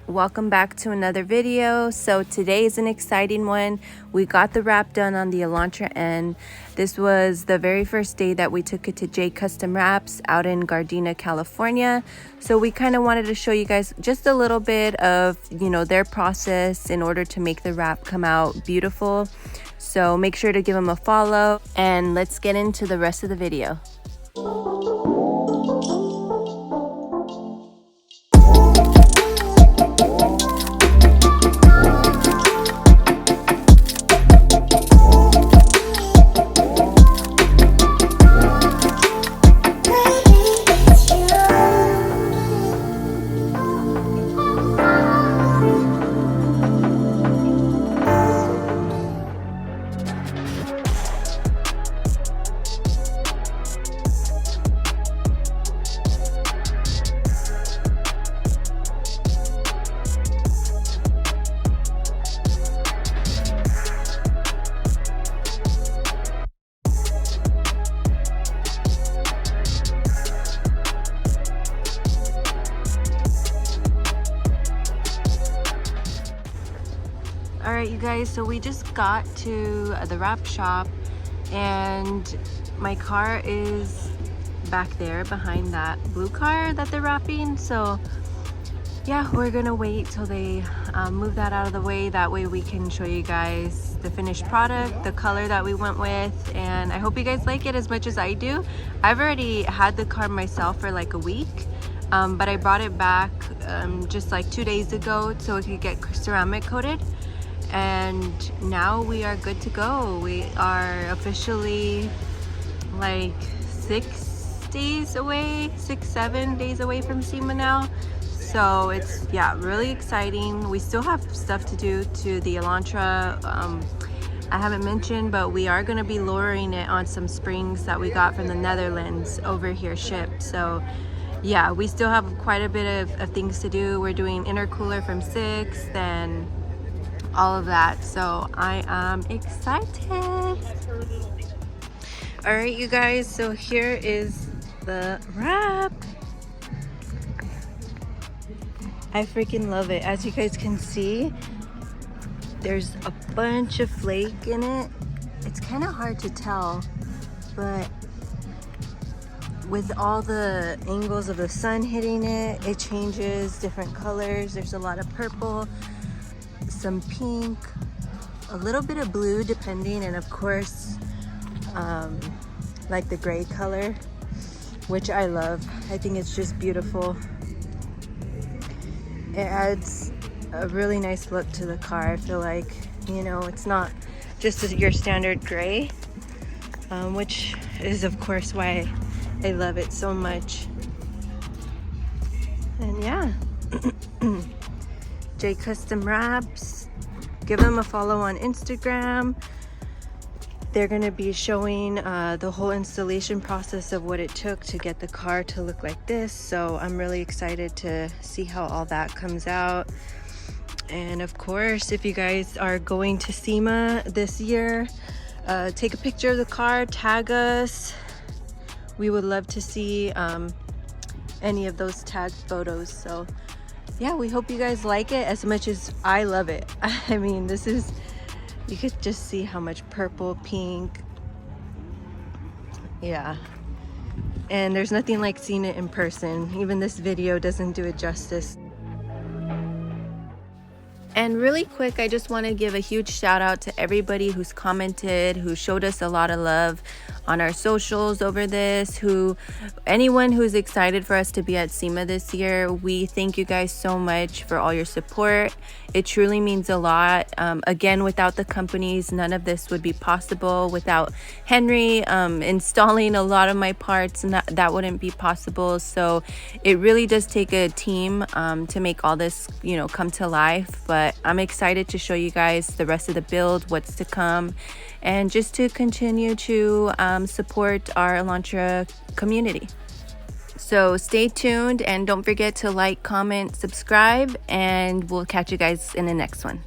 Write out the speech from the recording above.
Welcome back to another video. So today is an exciting one. We got the wrap done on the Elantra N. This was the very first day that we took it to jcustomwraps out in Gardena, California. So we kind of wanted to show you guys just a little bit of, their process in order to make the wrap come out beautiful. So make sure to give them a follow and let's get into the rest of the video. All right, you guys, so we just got to the wrap shop and my car is back there behind that blue car that they're wrapping. So yeah, we're gonna wait till they move that out of the way. That way we can show you guys the finished product, the color that we went with, and I hope you guys like it as much as I do. I've already had the car myself for like a week, but I brought it back just like 2 days ago so it could get ceramic coated. And now we are good to go. We are officially like 7 days away from SEMA now. So it's, yeah, really exciting. We still have stuff to do to the Elantra. I haven't mentioned, but we are going to be lowering it on some springs that we got from the Netherlands over here shipped. So yeah, we still have quite a bit of things to do. We're doing intercooler from 6th and all of that, so I am excited. All right, you guys, so here is the wrap. I freaking love it. As you guys can see, there's a bunch of flake in it. It's kind of hard to tell, but with all the angles of the sun hitting it, it changes different colors. There's a lot of purple, some pink, a little bit of blue depending, and of course like the gray color, which I love. I think it's just beautiful. It adds a really nice look to the car. I feel like, it's not just your standard gray, which is of course why I love it so much. And yeah. jcustomwraps, give them a follow on Instagram. They're going to be showing the whole installation process of what it took to get the car to look like this. So I'm really excited to see how all that comes out. And of course, if you guys are going to SEMA this year, take a picture of the car, tag us. We would love to see any of those tagged photos. So yeah, we hope you guys like it as much as I love it. I mean, this is, you could just see how much purple, pink. Yeah. And there's nothing like seeing it in person. Even this video doesn't do it justice. And really quick, I just want to give a huge shout out to everybody who's commented, who showed us a lot of love on our socials over this, anyone who's excited for us to be at SEMA this year. We thank you guys so much for all your support. It truly means a lot. Again, without the companies, none of this would be possible. Without Henry installing a lot of my parts, and that wouldn't be possible. So it really does take a team to make all this, come to life. But I'm excited to show you guys the rest of the build, what's to come, and just to continue to support our Elantra community. So stay tuned and don't forget to like, comment, subscribe, and we'll catch you guys in the next one.